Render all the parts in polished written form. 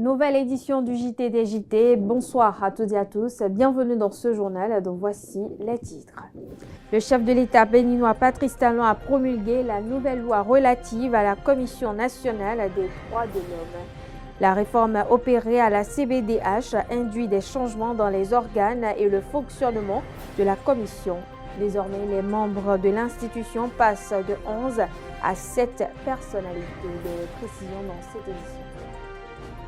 Nouvelle édition du JT des JT. Bonsoir à toutes et à tous. Bienvenue dans ce journal. Donc voici les titres. Le chef de l'État béninois Patrice Talon a promulgué la nouvelle loi relative à la Commission nationale des droits de l'homme. La réforme opérée à la CBDH induit des changements dans les organes et le fonctionnement de la commission. Désormais, les membres de l'institution passent de 11 à 7 personnalités. Des précisions dans cette édition.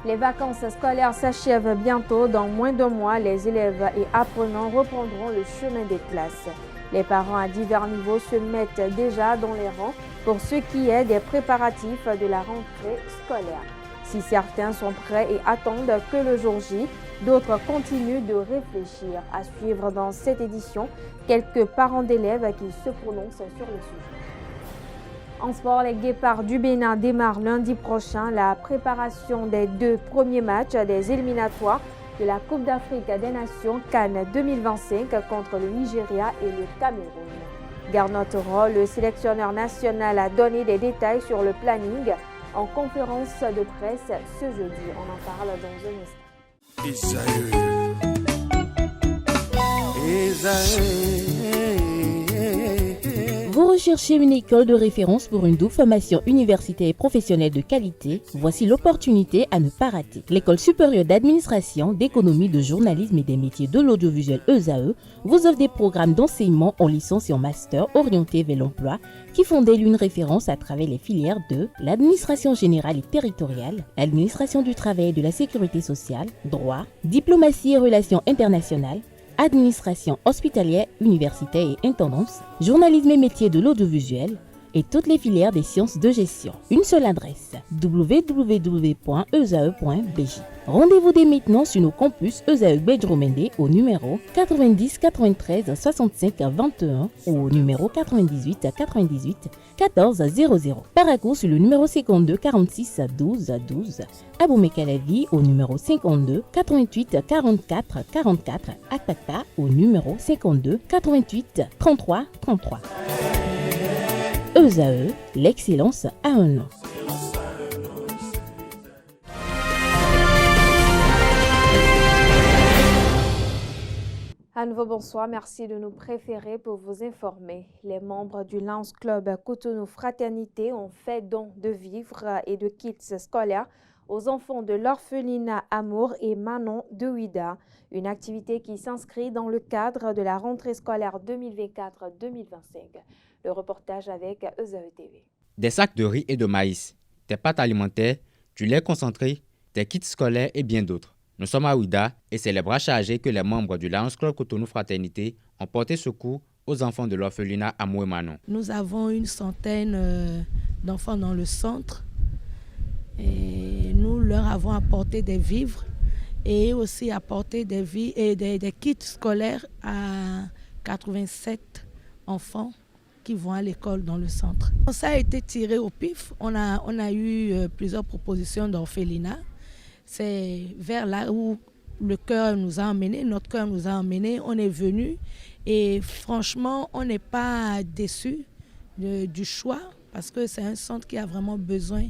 Les vacances scolaires s'achèvent bientôt. Dans moins d'un mois, les élèves et apprenants reprendront le chemin des classes. Les parents à divers niveaux se mettent déjà dans les rangs pour ce qui est des préparatifs de la rentrée scolaire. Si certains sont prêts et attendent que le jour J, d'autres continuent de réfléchir. À suivre dans cette édition, quelques parents d'élèves qui se prononcent sur le sujet. En sport, les Guépards du Bénin démarrent lundi prochain la préparation des 2 premiers matchs des éliminatoires de la Coupe d'Afrique des Nations Cannes 2025 contre le Nigeria et le Cameroun. Gernot Rohr, le sélectionneur national, a donné des détails sur le planning en conférence de presse ce jeudi. On en parle dans un instant. Vous recherchez une école de référence pour une double formation universitaire et professionnelle de qualité? Voici l'opportunité à ne pas rater. L'École supérieure d'administration, d'économie, de journalisme et des métiers de l'audiovisuel ESAE vous offre des programmes d'enseignement en licence et en master orientés vers l'emploi qui font d'elle une référence à travers les filières de l'administration générale et territoriale, l'administration du travail et de la sécurité sociale, droit, diplomatie et relations internationales, administration hospitalière, universitaire et intendance, journalisme et métiers de l'audiovisuel et toutes les filières des sciences de gestion. Une seule adresse, www.esae.bj. Rendez-vous dès maintenant sur nos campus ESAE Bedjromende au numéro 90 93 65 21 ou au numéro 98 98 14 00. Paracourt sur le numéro 52 46 12 12. Aboumé-Calavi au numéro 52 88 44 44. Akpata au numéro 52 88 33 33. ESAE, l'excellence à un nom. À nouveau, bonsoir. Merci de nous préférer pour vous informer. Les membres du Lions Club Cotonou Fraternité ont fait don de vivres et de kits scolaires aux enfants de l'orphelinat Amour et Manon de Ouida. Une activité qui s'inscrit dans le cadre de la rentrée scolaire 2024-2025. Le reportage avec ESAE TV. Des sacs de riz et de maïs, des pâtes alimentaires, du lait concentré, des kits scolaires et bien d'autres. Nous sommes à Ouida et c'est les bras chargés que les membres du Lions Club Cotonou Fraternité ont porté secours aux enfants de l'orphelinat Amour et Manon. Nous avons une centaine d'enfants dans le centre et nous leur avons apporté des vivres et aussi apporté des kits scolaires à 87 enfants qui vont à l'école dans le centre. Ça a été tiré au pif. On a eu plusieurs propositions d'orphelinat. C'est vers là où le cœur nous a emmenés, notre cœur nous a emmenés. On est venu et franchement, on n'est pas déçus du choix parce que c'est un centre qui a vraiment besoin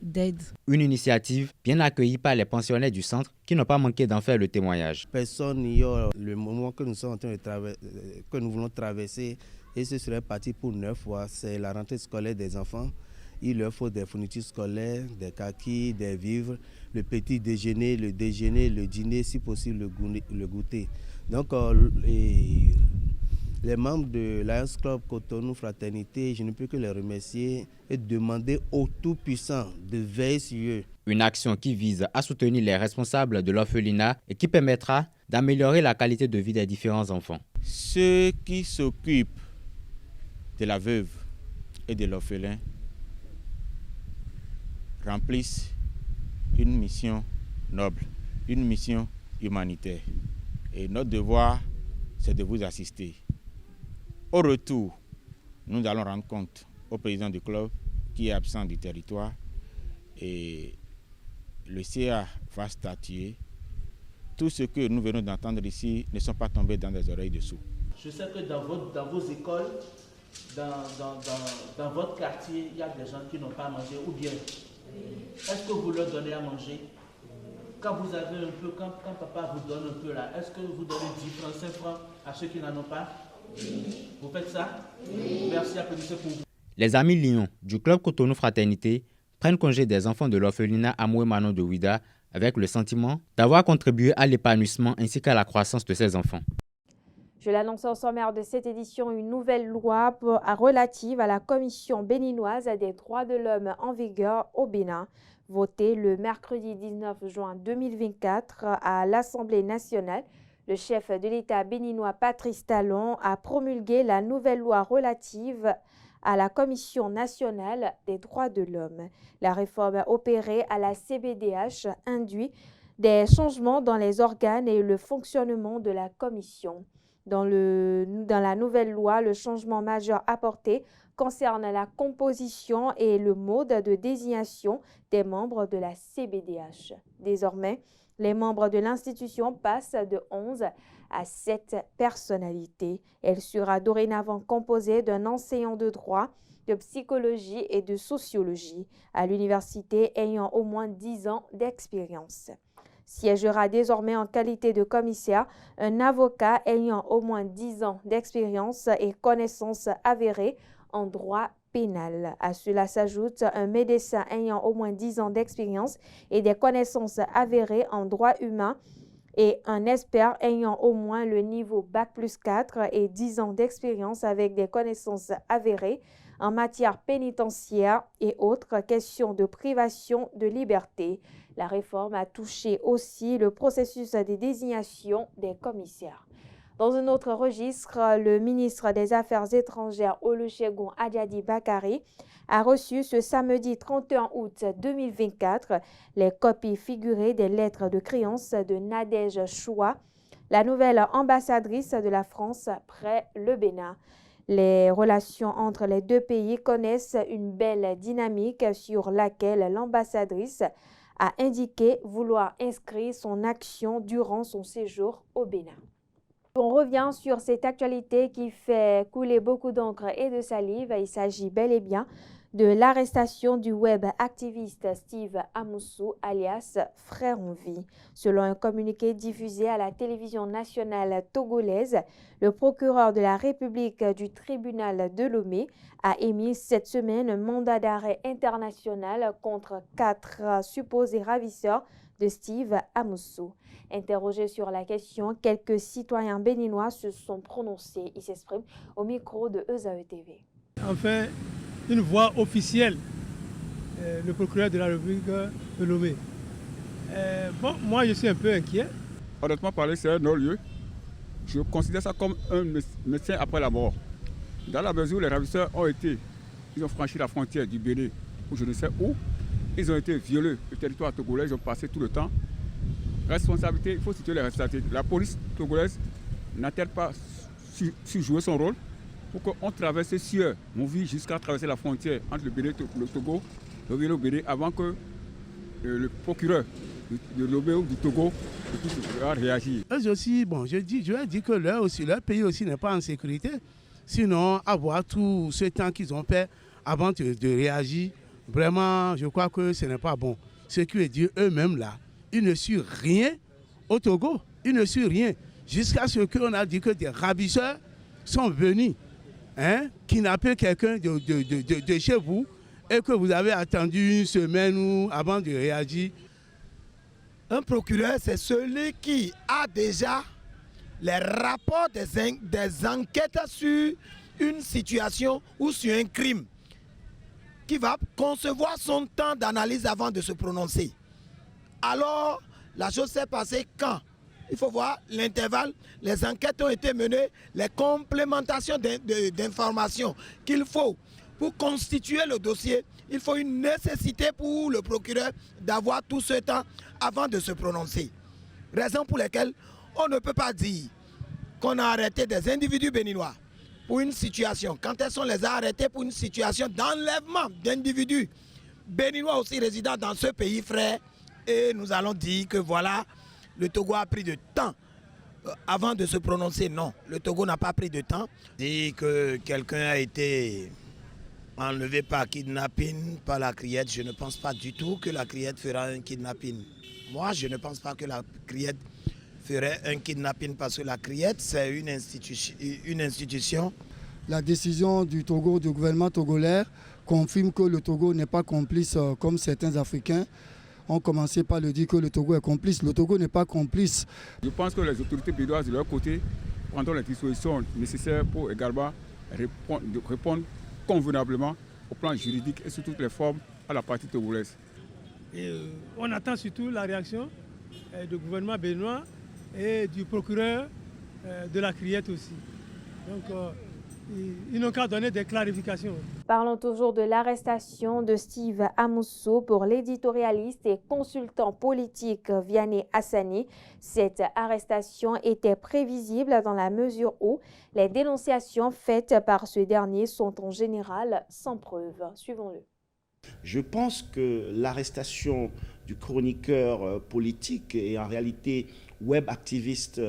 d'aide. Une initiative bien accueillie par les pensionnaires du centre qui n'ont pas manqué d'en faire le témoignage. Personne n'ignore le moment que nous sommes en train que nous voulons traverser et ce serait parti pour 9 mois. C'est la rentrée scolaire des enfants. Il leur faut des fournitures scolaires, des kakis, des vivres, le petit déjeuner, le dîner, si possible le goûter. Donc les membres de Lions Club Cotonou Fraternité, je ne peux que les remercier et demander au Tout-Puissant de veiller sur eux. Une action qui vise à soutenir les responsables de l'orphelinat et qui permettra d'améliorer la qualité de vie des différents enfants. Ceux qui s'occupent de la veuve et de l'orphelin remplissent une mission noble, une mission humanitaire. Et notre devoir, c'est de vous assister. Au retour, nous allons rendre compte au président du club qui est absent du territoire et le CA va statuer. Tout ce que nous venons d'entendre ici ne sont pas tombés dans des oreilles de sourds. Je sais que dans vos écoles, dans votre quartier, il y a des gens qui n'ont pas mangé ou bien est-ce que vous leur donnez à manger? quand vous avez un peu, quand papa vous donne un peu là, est-ce que vous donnez 10 francs, 5 francs à ceux qui n'en ont pas? Vous faites ça? Merci, applaudissez pour vous. Les amis Lions du club Cotonou Fraternité prennent congé des enfants de l'orphelinat Amoué Manon de Ouida avec le sentiment d'avoir contribué à l'épanouissement ainsi qu'à la croissance de ces enfants. Je l'annonçais au sommaire de cette édition, une nouvelle loi relative à la Commission béninoise des droits de l'homme en vigueur au Bénin, votée le mercredi 19 juin 2024 à l'Assemblée nationale. Le chef de l'État béninois Patrice Talon a promulgué la nouvelle loi relative à la Commission nationale des droits de l'homme. La réforme opérée à la CBDH induit des changements dans les organes et le fonctionnement de la commission. Dans la nouvelle loi, le changement majeur apporté concerne la composition et le mode de désignation des membres de la CBDH. Désormais, les membres de l'institution passent de 11 à 7 personnalités. Elle sera dorénavant composée d'un enseignant de droit, de psychologie et de sociologie à l'université ayant au moins 10 ans d'expérience. Siégera désormais en qualité de commissaire un avocat ayant au moins 10 ans d'expérience et connaissances avérées en droit pénal. À cela s'ajoute un médecin ayant au moins 10 ans d'expérience et des connaissances avérées en droit humain et un expert ayant au moins le niveau Bac+4 et 10 ans d'expérience avec des connaissances avérées en matière pénitentiaire et autres questions de privation de liberté. La réforme a touché aussi le processus de désignation des commissaires. Dans un autre registre, le ministre des Affaires étrangères Olusegun Adiadi Bakari a reçu ce samedi 31 août 2024 les copies figurées des lettres de créance de Nadège Choua, la nouvelle ambassadrice de la France près le Bénin. Les relations entre les deux pays connaissent une belle dynamique sur laquelle l'ambassadrice a indiqué vouloir inscrire son action durant son séjour au Bénin. On revient sur cette actualité qui fait couler beaucoup d'encre et de salive. Il s'agit bel et bien de l'arrestation du web activiste Steve Amoussou, alias Frère en Vie. Selon un communiqué diffusé à la télévision nationale togolaise, le procureur de la République du tribunal de Lomé a émis cette semaine un mandat d'arrêt international contre 4 supposés ravisseurs de Steve Amoussou. Interrogé sur la question, quelques citoyens béninois se sont prononcés. Ils s'expriment au micro de ESAE TV. Enfin, une voix officielle, le procureur de la République de Lomé. Moi je suis un peu inquiet. Honnêtement parler, c'est un non-lieu. Je considère ça comme un médecin après la mort. Dans la mesure où les ravisseurs ils ont franchi la frontière du Bénin, ou je ne sais où, ils ont été violés. Le territoire togolais, ils ont passé tout le temps. Responsabilité, il faut situer les responsabilités. La police togolaise n'a-t-elle pas su jouer son rôle pour qu'on traverse ces cieux, on vit jusqu'à traverser la frontière entre le Bénin et le Togo, le Bénin, avant que le procureur de Lomé ou du Togo puisse réagir. Eux aussi, je vais dire que leur pays aussi n'est pas en sécurité. Sinon, avoir tout ce temps qu'ils ont fait avant de réagir, vraiment, je crois que ce n'est pas bon. Ce qui veut dire eux-mêmes là, ils ne suivent rien au Togo. Ils ne suivent rien. Jusqu'à ce qu'on a dit que des ravisseurs sont venus kidnapper quelqu'un de chez vous et que vous avez attendu une semaine avant de réagir. Un procureur, c'est celui qui a déjà les rapports des enquêtes sur une situation ou sur un crime, qui va concevoir son temps d'analyse avant de se prononcer. Alors, la chose s'est passée quand? Il faut voir l'intervalle, les enquêtes ont été menées, les complémentations d'informations qu'il faut pour constituer le dossier. Il faut une nécessité pour le procureur d'avoir tout ce temps avant de se prononcer. Raison pour laquelle on ne peut pas dire qu'on a arrêté des individus béninois pour une situation. Quand est-ce qu'on les a arrêtés pour une situation d'enlèvement d'individus béninois aussi résidant dans ce pays frère, et nous allons dire que voilà, le Togo a pris de temps avant de se prononcer. Non, le Togo n'a pas pris de temps. Dire que quelqu'un a été enlevé par kidnapping, par la criette. Je ne pense pas du tout que la criette fera un kidnapping. Moi, je ne pense pas que la criette ferait un kidnapping parce que la criette, c'est une institution. La décision du Togo, du gouvernement togolais, confirme que le Togo n'est pas complice comme certains Africains ont commencé par le dire que le Togo est complice. Le Togo n'est pas complice. Je pense que les autorités bédouises de leur côté prendront les dispositions nécessaires pour également répondre convenablement au plan juridique et sous toutes les formes à la partie togolaise. On attend surtout la réaction du gouvernement béninois et du procureur de la criette aussi. Donc, ils n'ont qu'à donner des clarifications. Parlons toujours de l'arrestation de Steve Amoussou pour l'éditorialiste et consultant politique Vianney Hassani. Cette arrestation était prévisible dans la mesure où les dénonciations faites par ce dernier sont en général sans preuve. Suivons-le. Je pense que l'arrestation du chroniqueur politique et en réalité web activiste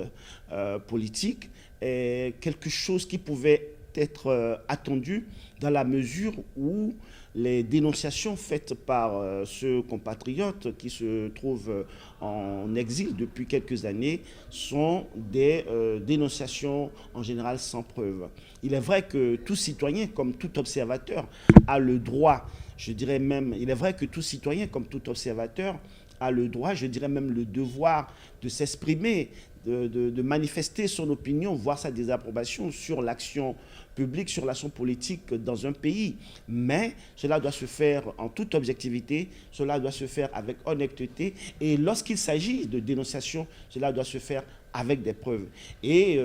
politique est quelque chose qui pouvait être attendu dans la mesure où les dénonciations faites par ce compatriote qui se trouve en exil depuis quelques années sont des dénonciations en général sans preuve. Il est vrai que tout citoyen, comme tout observateur, a le droit, je dirais même, il est vrai que tout citoyen, comme tout observateur, a le droit, je dirais même le devoir de s'exprimer, de manifester son opinion, voire sa désapprobation sur l'action publique, sur l'action politique dans un pays. Mais cela doit se faire en toute objectivité, cela doit se faire avec honnêteté. Et lorsqu'il s'agit de dénonciation, cela doit se faire avec des preuves. Et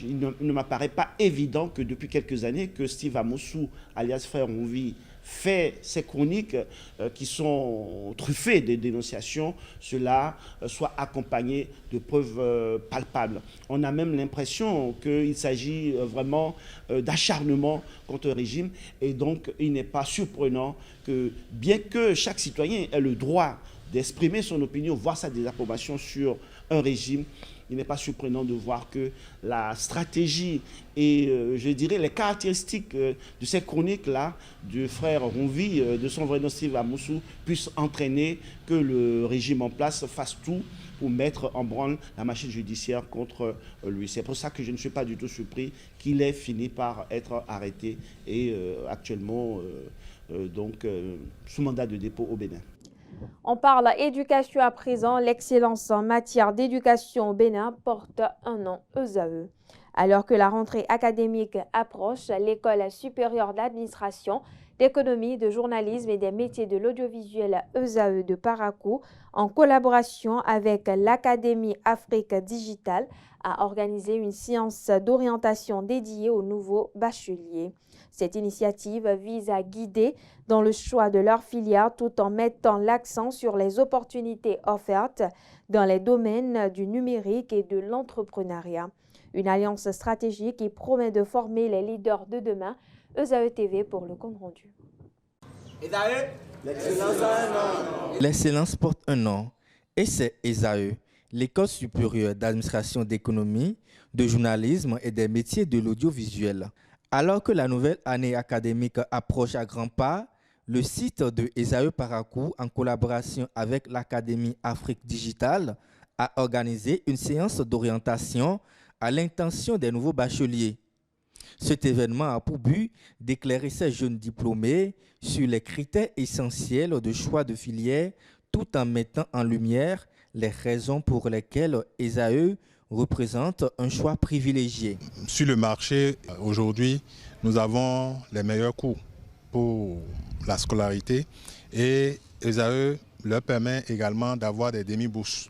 il ne m'apparaît pas évident que depuis quelques années, que Steve Amoussou, alias Frère Rouvi, fait ces chroniques qui sont truffées de dénonciations, cela soit accompagné de preuves palpables. On a même l'impression qu'il s'agit vraiment d'acharnement contre le régime et donc il n'est pas surprenant que, bien que chaque citoyen ait le droit d'exprimer son opinion, voire sa désapprobation sur un régime, il n'est pas surprenant de voir que la stratégie et, je dirais, les caractéristiques de ces chroniques-là, du frère Rouvi, de son vrai nom Steve Amoussou, puissent entraîner que le régime en place fasse tout pour mettre en branle la machine judiciaire contre lui. C'est pour ça que je ne suis pas du tout surpris qu'il ait fini par être arrêté et actuellement sous mandat de dépôt au Bénin. On parle éducation à présent. L'excellence en matière d'éducation au Bénin porte un nom, ESAE. Alors que la rentrée académique approche, l'École supérieure d'administration, d'économie, de journalisme et des métiers de l'audiovisuel ESAE de Parakou, en collaboration avec l'Académie Afrique Digitale, a organisé une séance d'orientation dédiée aux nouveaux bacheliers. Cette initiative vise à guider dans le choix de leur filière tout en mettant l'accent sur les opportunités offertes dans les domaines du numérique et de l'entrepreneuriat. Une alliance stratégique qui promet de former les leaders de demain. ESAE TV pour le compte rendu. L'excellence porte un nom et c'est ESAE, l'École supérieure d'administration d'économie, de journalisme et des métiers de l'audiovisuel. Alors que la nouvelle année académique approche à grands pas, le site de ESAE Parakou, en collaboration avec l'Académie Afrique Digitale, a organisé une séance d'orientation à l'intention des nouveaux bacheliers. Cet événement a pour but d'éclairer ces jeunes diplômés sur les critères essentiels de choix de filière tout en mettant en lumière les raisons pour lesquelles ESAE représente un choix privilégié. Sur le marché, aujourd'hui, nous avons les meilleurs coûts pour la scolarité et ESAE leur permet également d'avoir des demi-bourses.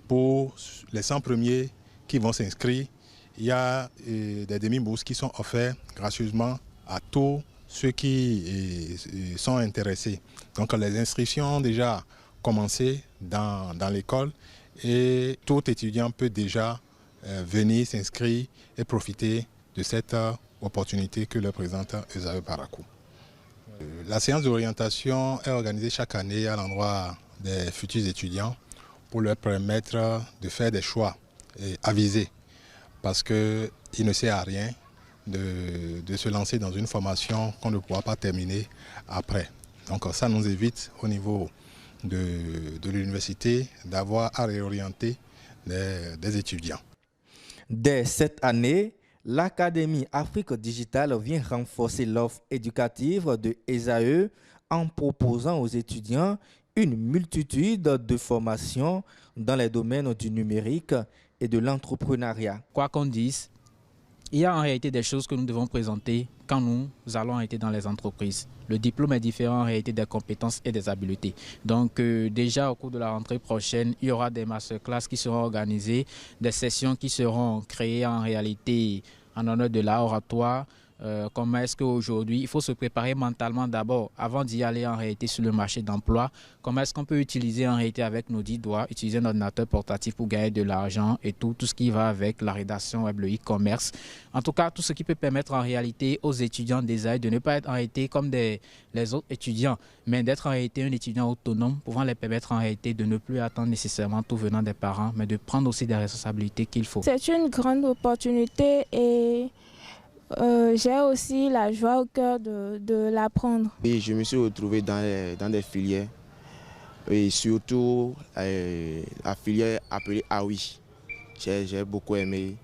Pour les 100 premiers qui vont s'inscrire, il y a des demi-bourses qui sont offertes gracieusement à tous ceux qui sont intéressés. Donc les inscriptions ont déjà commencé dans l'école et tout étudiant peut déjà venir s'inscrire et profiter de cette opportunité que leur présente ESAE Parakou. La séance d'orientation est organisée chaque année à l'endroit des futurs étudiants pour leur permettre de faire des choix avisés parce qu'il ne sert à rien de se lancer dans une formation qu'on ne pourra pas terminer après. Donc ça nous évite au niveau de l'université d'avoir à réorienter des étudiants. Dès cette année, l'Académie Afrique Digitale vient renforcer l'offre éducative de ESAE en proposant aux étudiants une multitude de formations dans les domaines du numérique et de l'entrepreneuriat. Quoi qu'on dise, il y a en réalité des choses que nous devons présenter quand nous allons être dans les entreprises. Le diplôme est différent en réalité des compétences et des habiletés. Donc déjà au cours de la rentrée prochaine, il y aura des masterclass qui seront organisées, des sessions qui seront créées en réalité en honneur de l'oratoire. Comment est-ce qu'aujourd'hui, il faut se préparer mentalement d'abord avant d'y aller en réalité sur le marché d'emploi. Comment est-ce qu'on peut utiliser en réalité avec nos 10 doigts, utiliser un ordinateur portatif pour gagner de l'argent et tout ce qui va avec la rédaction web, le e-commerce. En tout cas, tout ce qui peut permettre en réalité aux étudiants d'ESAE de ne pas être en réalité comme les autres étudiants, mais d'être en réalité un étudiant autonome, pouvant les permettre en réalité de ne plus attendre nécessairement tout venant des parents, mais de prendre aussi des responsabilités qu'il faut. C'est une grande opportunité et j'ai aussi la joie au cœur de l'apprendre. Oui, je me suis retrouvé dans des filières et surtout la filière appelée AOI. J'ai beaucoup aimé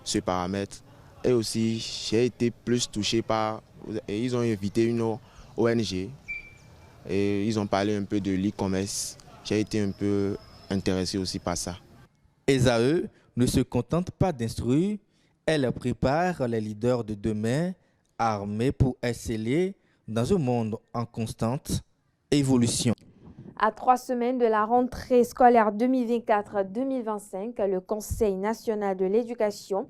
ce paramètre et aussi j'ai été plus touché par... Ils ont invité une ONG et ils ont parlé un peu de l'e-commerce. J'ai été un peu intéressé aussi par ça. ESAE ne se contente pas d'instruire. Elle prépare les leaders de demain armés pour exceller dans un monde en constante évolution. À 3 semaines de la rentrée scolaire 2024-2025, le Conseil national de l'éducation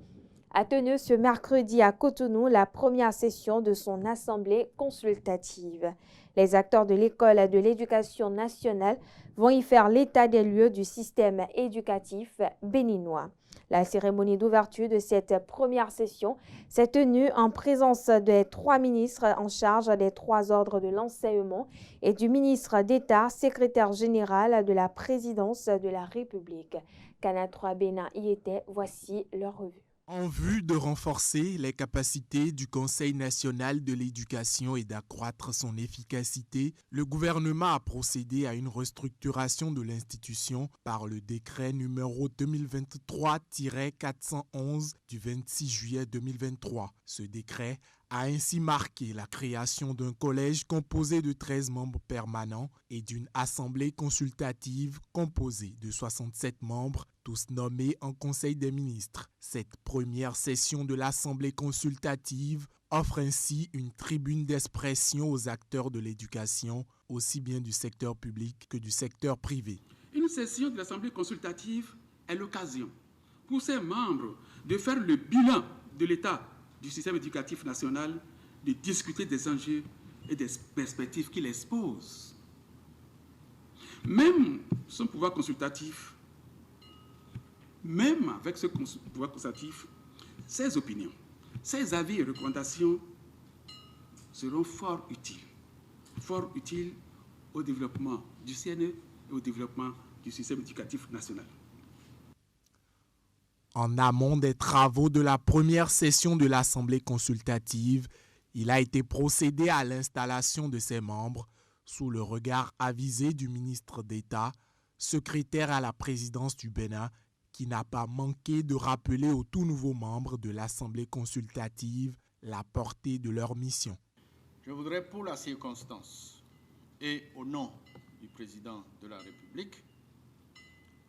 a tenu ce mercredi à Cotonou la première session de son assemblée consultative. Les acteurs de l'école de l'éducation nationale vont y faire l'état des lieux du système éducatif béninois. La cérémonie d'ouverture de cette première session s'est tenue en présence des 3 ministres en charge des 3 ordres de l'enseignement et du ministre d'État, secrétaire général de la présidence de la République. Canal 3 Bénin y était, voici leur revue. En vue de renforcer les capacités du Conseil national de l'éducation et d'accroître son efficacité, le gouvernement a procédé à une restructuration de l'institution par le décret numéro 2023-411 du 26 juillet 2023. Ce décret a ainsi marqué la création d'un collège composé de 13 membres permanents et d'une assemblée consultative composée de 67 membres, tous nommés en Conseil des ministres. Cette première session de l'assemblée consultative offre ainsi une tribune d'expression aux acteurs de l'éducation, aussi bien du secteur public que du secteur privé. Une session de l'assemblée consultative est l'occasion pour ses membres de faire le bilan de l'état du système éducatif national, de discuter des enjeux et des perspectives qu'il expose. Même son pouvoir consultatif, même avec ce pouvoir consultatif, ses opinions, ses avis et recommandations seront fort utiles au développement du CNE et au développement du système éducatif national. En amont des travaux de la première session de l'Assemblée consultative, il a été procédé à l'installation de ses membres sous le regard avisé du ministre d'État, secrétaire à la présidence du Bénin, qui n'a pas manqué de rappeler aux tout nouveaux membres de l'Assemblée consultative la portée de leur mission. Je voudrais, pour la circonstance et au nom du président de la République,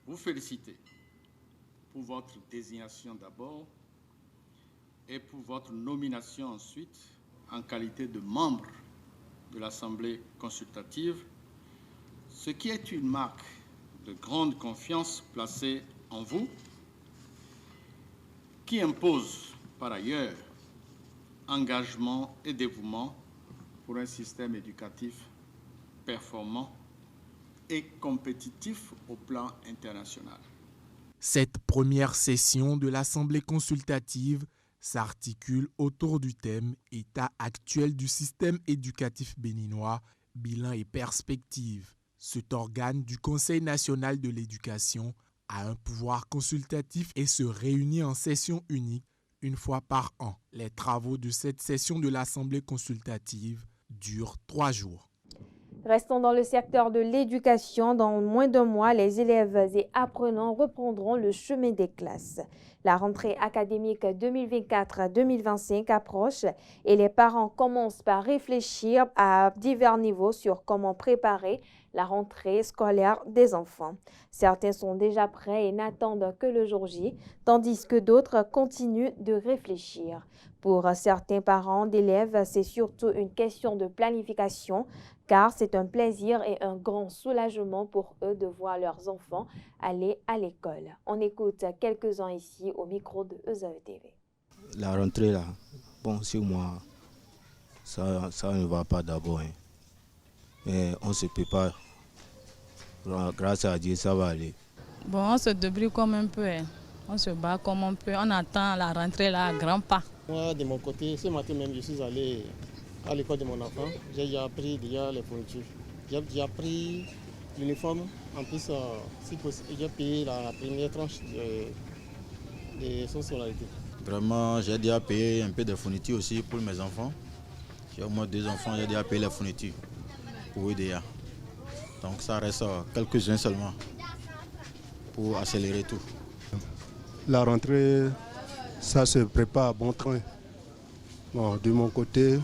vous féliciter pour votre désignation d'abord et pour votre nomination ensuite en qualité de membre de l'Assemblée consultative, ce qui est une marque de grande confiance placée en vous, qui impose par ailleurs engagement et dévouement pour un système éducatif performant et compétitif au plan international. Cette première session de l'Assemblée consultative s'articule autour du thème « État actuel du système éducatif béninois, bilan et perspectives ». Cet organe du Conseil national de l'éducation a un pouvoir consultatif et se réunit en session unique une fois par an. Les travaux de cette session de l'Assemblée consultative durent 3 jours. Restons dans le secteur de l'éducation. Dans moins d'un mois, les élèves et apprenants reprendront le chemin des classes. La rentrée académique 2024-2025 approche et les parents commencent par réfléchir à divers niveaux sur comment préparer la rentrée scolaire des enfants. Certains sont déjà prêts et n'attendent que le jour J, tandis que d'autres continuent de réfléchir. Pour certains parents d'élèves, c'est surtout une question de planification, car c'est un plaisir et un grand soulagement pour eux de voir leurs enfants aller à l'école. On écoute quelques-uns ici au micro de EZAE TV. La rentrée là, bon, sur moi, ça ne va pas d'abord. Hein. Mais on se prépare. Grâce à Dieu, ça va aller. Bon, on se débrouille comme un peu. Hein. On se bat comme un peu. On attend la rentrée là à grands pas. Moi, de mon côté, ce matin même, je suis allé à l'école de mon enfant. J'ai déjà pris les fournitures. J'ai déjà pris l'uniforme. En plus, si possible, j'ai payé la première tranche de son scolarité. Vraiment, j'ai déjà payé un peu de fournitures aussi pour mes enfants. J'ai au moins 2 enfants, j'ai déjà payé les fournitures pour eux déjà. Donc ça reste quelques-uns seulement pour accélérer tout. La rentrée, ça se prépare à bon train. Bon, de mon côté,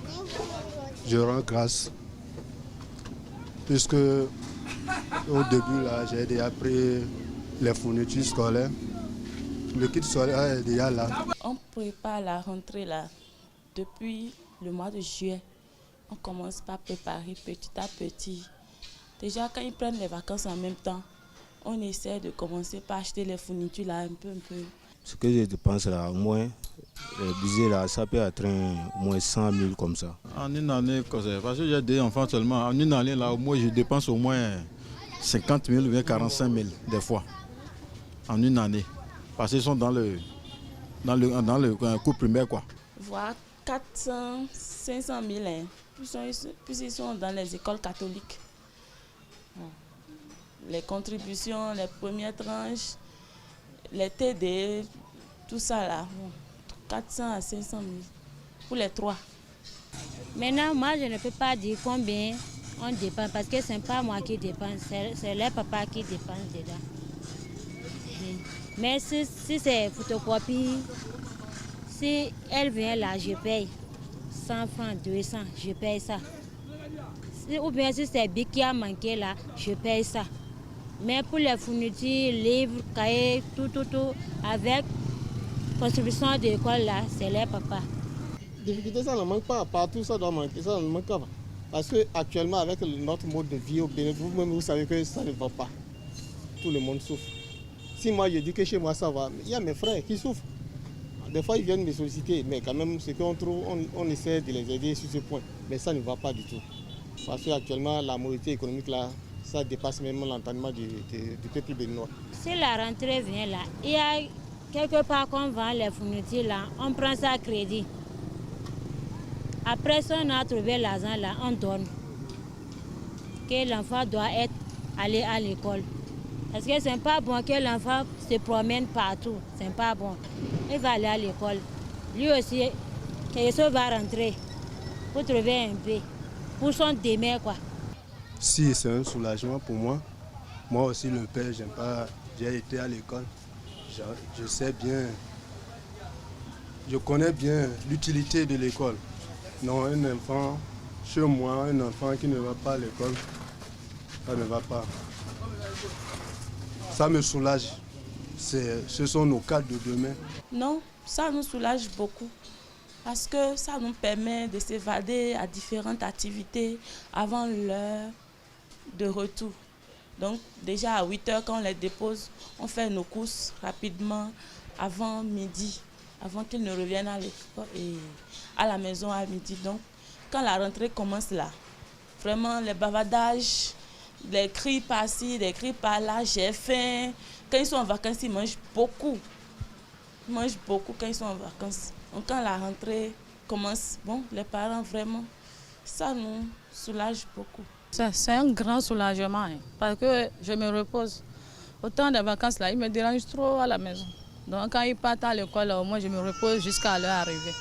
je rends grâce. Puisque au début, là, j'ai déjà pris les fournitures scolaires. Le kit scolaire est déjà là. On prépare la rentrée là depuis le mois de juillet. On commence par préparer petit à petit. Déjà, quand ils prennent les vacances en même temps, on essaie de commencer par acheter les fournitures là un peu. Ce que je dépense là, au moins, le budget là, ça peut être au moins 100 000 comme ça. En une année, parce que j'ai 2 enfants seulement, en une année là, au moins, je dépense au moins 50 000 ou bien 45 000 des fois. En une année. Parce qu'ils sont dans le cours primaire quoi. Voire 400, 500 000, hein. Puis ils sont dans les écoles catholiques. Les contributions, les premières tranches, les TD, tout ça là, 400 à 500 000 pour les 3. Maintenant, moi, je ne peux pas dire combien on dépense parce que ce n'est pas moi qui dépense, c'est les papas qui dépensent dedans. Mais si c'est photocopie, si elle vient là, je paye 100 francs, 200, je paye ça. Ou bien si c'est Bic qui a manqué là, je paye ça. Mais pour les fournitures, livres, cahiers, tout, avec contribution de l'école là, c'est les papas. Difficulté, ça ne manque pas. Partout, ça doit manquer. Ça ne manque pas. Parce qu'actuellement, avec notre mode de vie au Bénin, vous-même, vous savez que ça ne va pas. Tout le monde souffre. Si moi, je dis que chez moi, ça va, il y a mes frères qui souffrent. Des fois, ils viennent me solliciter, mais quand même, ce qu'on trouve, on essaie de les aider sur ce point. Mais ça ne va pas du tout. Parce qu'actuellement, la mobilité économique, là, ça dépasse même l'entendement du peuple béninois. Si la rentrée vient là, il y a quelque part qu'on vend les fournitures là, on prend ça à crédit. Après, si on a trouvé l'argent là, on donne. Que l'enfant doit aller à l'école. Parce que ce n'est pas bon que l'enfant se promène partout. Ce n'est pas bon. Il va aller à l'école. Lui aussi, quelque chose va rentrer pour trouver un peu. Pour son demain, quoi. Si c'est un soulagement pour moi, moi aussi le père, j'aime pas. J'ai été à l'école. Je sais bien, je connais bien l'utilité de l'école. Non, un enfant, chez moi, un enfant qui ne va pas à l'école, ça ne va pas. Ça me soulage. Ce sont nos cadres de demain. Non, ça nous soulage beaucoup. Parce que ça nous permet de s'évader à différentes activités avant l'heure de retour. Donc déjà à 8 h quand on les dépose, on fait nos courses rapidement avant midi, avant qu'ils ne reviennent à l'école et à la maison à midi. Donc quand la rentrée commence là, vraiment les bavardages, les cris par-ci, les cris par-là, j'ai faim. Quand ils sont en vacances, ils mangent beaucoup. Ils mangent beaucoup quand ils sont en vacances. Donc quand la rentrée commence, bon, les parents vraiment, ça nous soulage beaucoup. C'est un grand soulagement, hein, parce que je me repose. Au temps des vacances, là, ils me dérangent trop à la maison. Donc quand ils partent à l'école, moi je me repose jusqu'à leur arrivée.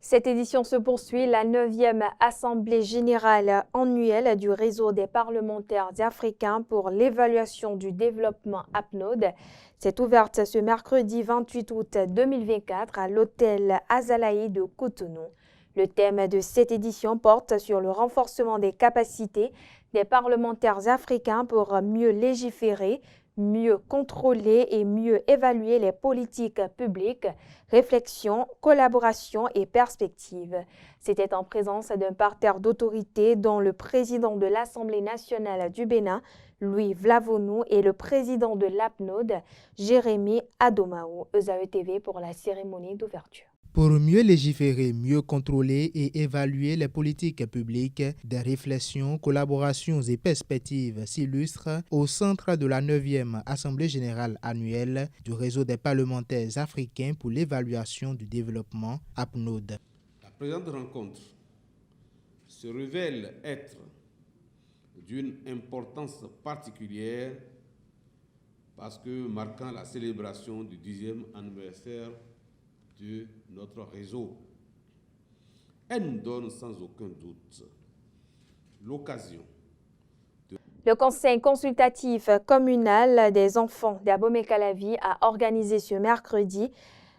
Cette édition se poursuit, la 9e Assemblée générale annuelle du réseau des parlementaires africains pour l'évaluation du développement APNOD. C'est ouverte ce mercredi 28 août 2024 à l'hôtel Azalaï de Cotonou. Le thème de cette édition porte sur le renforcement des capacités des parlementaires africains pour mieux légiférer, mieux contrôler et mieux évaluer les politiques publiques, réflexion, collaboration et perspectives. C'était en présence d'un parterre d'autorités dont le président de l'Assemblée nationale du Bénin, Louis Vlavonou, et le président de l'APNOD, Jérémy Adomaou. ESAE TV pour la cérémonie d'ouverture. Pour mieux légiférer, mieux contrôler et évaluer les politiques publiques, des réflexions, collaborations et perspectives s'illustrent au centre de la 9e Assemblée générale annuelle du réseau des parlementaires africains pour l'évaluation du développement APNOD. La présente rencontre se révèle être d'une importance particulière parce que marquant la célébration du 10e anniversaire de notre réseau. Elle nous donne sans aucun doute l'occasion de... Le Conseil consultatif communal des enfants d'Abomey-Calavi a organisé ce mercredi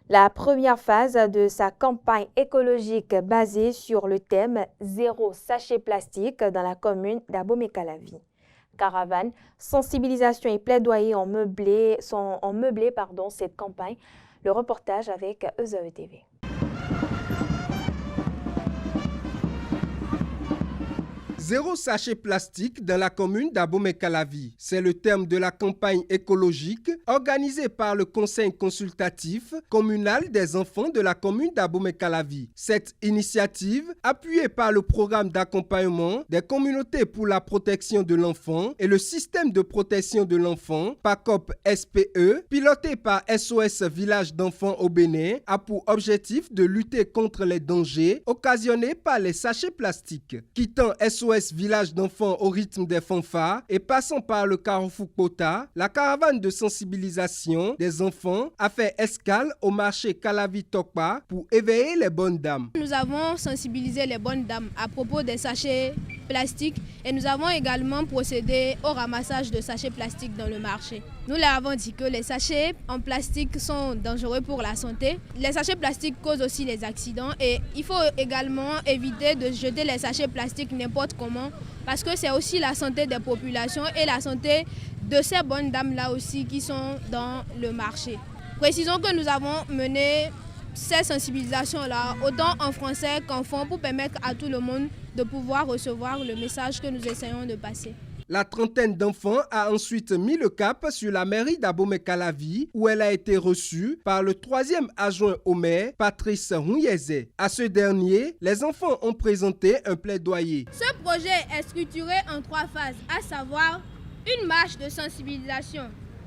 la première phase de sa campagne écologique basée sur le thème « Zéro sachet plastique » dans la commune d'Abomey-Calavi. Caravane, sensibilisation et plaidoyer ont meublé cette campagne. Le reportage avec ESAE TV. Zéro sachet plastique dans la commune d'Abomey-Calavi. C'est le terme de la campagne écologique organisée par le Conseil consultatif communal des enfants de la commune d'Abomey-Calavi. Cette initiative, appuyée par le programme d'accompagnement des communautés pour la protection de l'enfant et le système de protection de l'enfant, PACOP SPE, piloté par SOS Village d'enfants au Bénin, a pour objectif de lutter contre les dangers occasionnés par les sachets plastiques. Quittant SOS Village d'enfants au rythme des fanfares et passant par le carrefour Kota, la caravane de sensibilisation des enfants a fait escale au marché Calavi-Tokpa pour éveiller les bonnes dames. Nous avons sensibilisé les bonnes dames à propos des sachets plastiques et nous avons également procédé au ramassage de sachets plastiques dans le marché. Nous leur avons dit que les sachets en plastique sont dangereux pour la santé. Les sachets plastiques causent aussi les accidents et il faut également éviter de jeter les sachets plastiques n'importe comment parce que c'est aussi la santé des populations et la santé de ces bonnes dames-là aussi qui sont dans le marché. Précisons que nous avons mené ces sensibilisations-là autant en français qu'en fond pour permettre à tout le monde de pouvoir recevoir le message que nous essayons de passer. La trentaine d'enfants a ensuite mis le cap sur la mairie d'Abomey-Calavi où elle a été reçue par le 3e adjoint au maire, Patrice Houyeze. À ce dernier, les enfants ont présenté un plaidoyer. Ce projet est structuré en 3 phases, à savoir une marche de sensibilisation,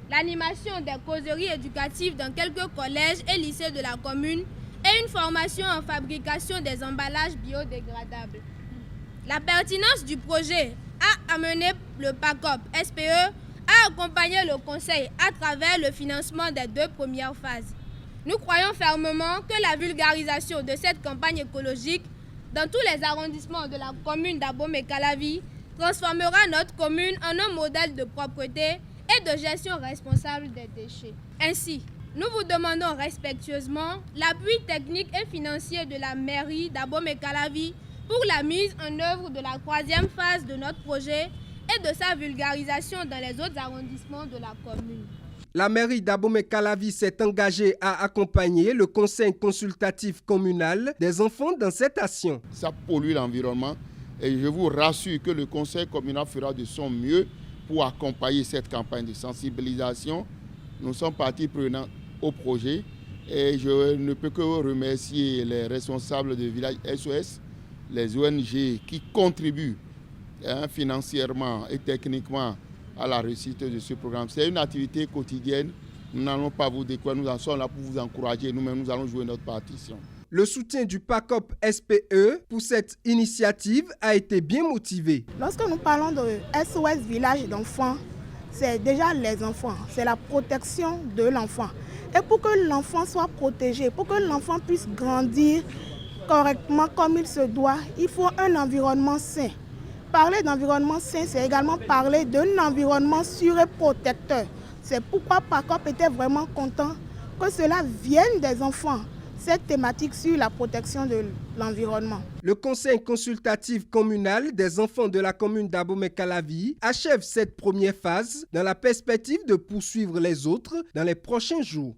l'animation des causeries éducatives dans quelques collèges et lycées de la commune et une formation en fabrication des emballages biodégradables. La pertinence du projet a amené le PACOP SPE à accompagner le Conseil à travers le financement des 2 premières phases. Nous croyons fermement que la vulgarisation de cette campagne écologique dans tous les arrondissements de la commune d'Abomey-Calavi transformera notre commune en un modèle de propreté et de gestion responsable des déchets. Ainsi, nous vous demandons respectueusement l'appui technique et financier de la mairie d'Abomey-Calavi pour la mise en œuvre de la 3e phase de notre projet et de sa vulgarisation dans les autres arrondissements de la commune. La mairie d'Abomey-Calavi s'est engagée à accompagner le conseil consultatif communal des enfants dans cette action. Ça pollue l'environnement et je vous rassure que le conseil communal fera de son mieux pour accompagner cette campagne de sensibilisation. Nous sommes partie prenante au projet et je ne peux que remercier les responsables du village SOS, les ONG qui contribuent financièrement et techniquement à la réussite de ce programme. C'est une activité quotidienne. Nous n'allons pas vous découvrir, nous en sommes là pour vous encourager. Nous-mêmes, nous allons jouer notre partition. Le soutien du PACOP SPE pour cette initiative a été bien motivé. Lorsque nous parlons de SOS Village d'enfants, c'est déjà les enfants, c'est la protection de l'enfant. Et pour que l'enfant soit protégé, pour que l'enfant puisse grandir correctement comme il se doit, il faut un environnement sain. Parler d'environnement sain, c'est également parler d'un environnement sûr et protecteur. C'est pourquoi PACOP était vraiment content que cela vienne des enfants, cette thématique sur la protection de l'environnement. Le conseil consultatif communal des enfants de la commune d'Abomey-Calavi achève cette première phase dans la perspective de poursuivre les autres dans les prochains jours.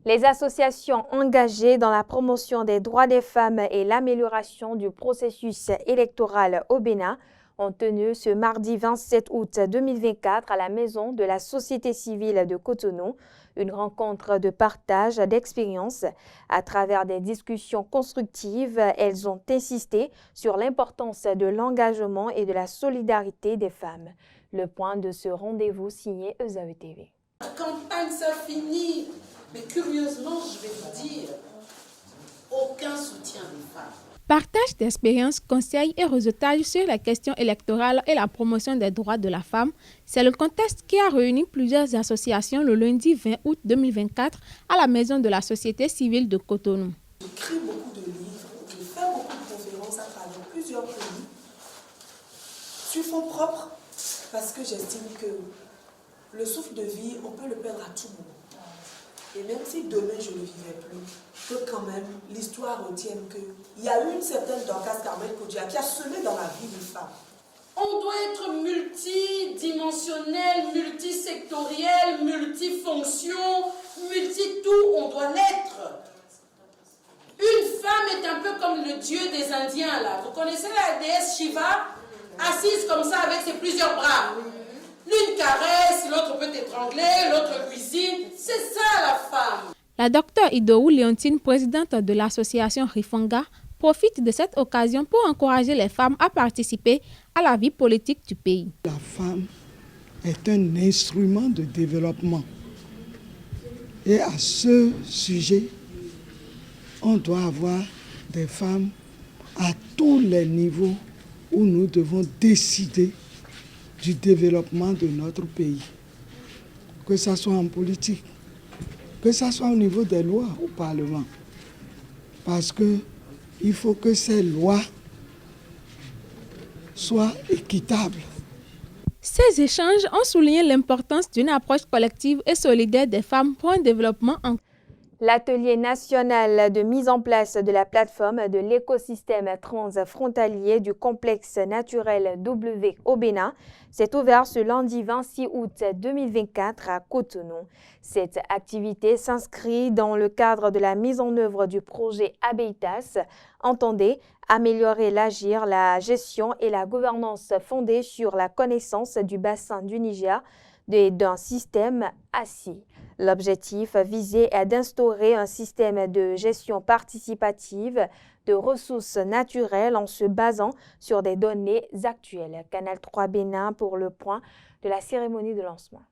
Les associations engagées dans la promotion des droits des femmes et l'amélioration du processus électoral au Bénin ont tenu ce mardi 27 août 2024 à la Maison de la Société civile de Cotonou une rencontre de partage d'expériences. À travers des discussions constructives, elles ont insisté sur l'importance de l'engagement et de la solidarité des femmes. Le point de ce rendez-vous signé ESAE TV. La campagne, ça finit, mais curieusement, je vais vous dire, aucun soutien des femmes. Partage d'expériences, conseils et réseautage sur la question électorale et la promotion des droits de la femme, c'est le contexte qui a réuni plusieurs associations le lundi 20 août 2024 à la Maison de la Société civile de Cotonou. J'écris beaucoup de livres, je fais beaucoup de conférences à travers plusieurs pays sur fonds propres parce que j'estime que le souffle de vie, on peut le perdre à tout moment. Et même si demain je ne vivais plus, que quand même l'histoire retienne qu'il y a eu une certaine Dorcas Carmel Kodia qui a semé dans la vie des femmes. On doit être multidimensionnel, multisectoriel, multifonction, multi-tout, on doit l'être. Une femme est un peu comme le dieu des Indiens là. Vous connaissez la déesse Shiva, assise comme ça avec ses plusieurs bras. L'une caresse, l'autre peut étrangler, l'autre cuisine. C'est ça la femme. La docteure Idowu Léontine, présidente de l'association Rifanga, profite de cette occasion pour encourager les femmes à participer à la vie politique du pays. La femme est un instrument de développement. Et à ce sujet, on doit avoir des femmes à tous les niveaux où nous devons décider du développement de notre pays, que ce soit en politique, que ce soit au niveau des lois au Parlement. Parce qu'il faut que ces lois soient équitables. Ces échanges ont souligné l'importance d'une approche collective et solidaire des femmes pour un développement en L'atelier national de mise en place de la plateforme de l'écosystème transfrontalier du complexe naturel W au Bénin s'est ouvert ce lundi 26 août 2024 à Cotonou. Cette activité s'inscrit dans le cadre de la mise en œuvre du projet Habitas, entendez améliorer l'agir, la gestion et la gouvernance fondée sur la connaissance du bassin du Niger et d'un système assis. L'objectif visé est d'instaurer un système de gestion participative de ressources naturelles en se basant sur des données actuelles. Canal 3 Bénin pour le point de la cérémonie de lancement.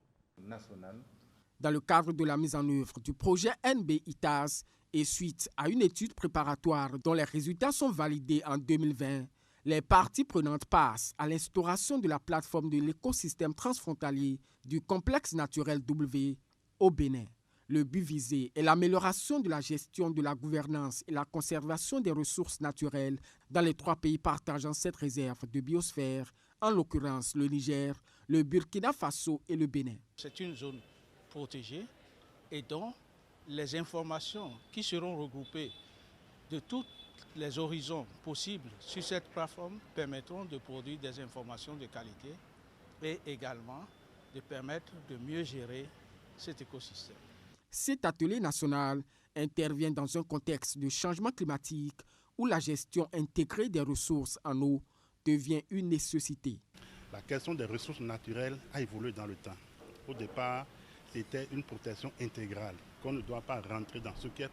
Dans le cadre de la mise en œuvre du projet NB-ITAS et suite à une étude préparatoire dont les résultats sont validés en 2020, les parties prenantes passent à l'instauration de la plateforme de l'écosystème transfrontalier du complexe naturel W au Bénin. Le but visé est l'amélioration de la gestion de la gouvernance et la conservation des ressources naturelles dans les trois pays partageant cette réserve de biosphère, en l'occurrence le Niger, le Burkina Faso et le Bénin. C'est une zone protégée et dont les informations qui seront regroupées de tous les horizons possibles sur cette plateforme permettront de produire des informations de qualité et également de permettre de mieux gérer cet écosystème. Cet atelier national intervient dans un contexte de changement climatique où la gestion intégrée des ressources en eau devient une nécessité. La question des ressources naturelles a évolué dans le temps. Au départ, c'était une protection intégrale, qu'on ne doit pas rentrer dans ce qui est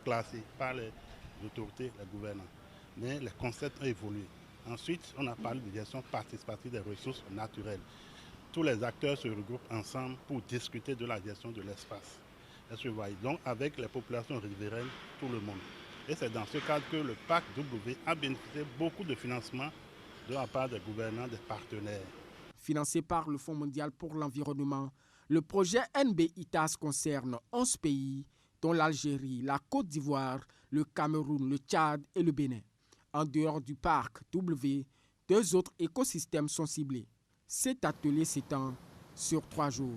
classé par les autorités, les gouvernants. Mais les concepts ont évolué. Ensuite, on a parlé de gestion participative des ressources naturelles. Tous les acteurs se regroupent ensemble pour discuter de la gestion de l'espace. Est-ce que vous voyez? Donc avec les populations riveraines, tout le monde. Et c'est dans ce cadre que le PAC W a bénéficié beaucoup de financement de la part des gouvernants, des partenaires. Financé par le Fonds mondial pour l'environnement, le projet NB-ITAS concerne 11 pays dont l'Algérie, la Côte d'Ivoire, le Cameroun, le Tchad et le Bénin. En dehors du parc W, 2 autres écosystèmes sont ciblés. Cet atelier s'étend sur 3 jours.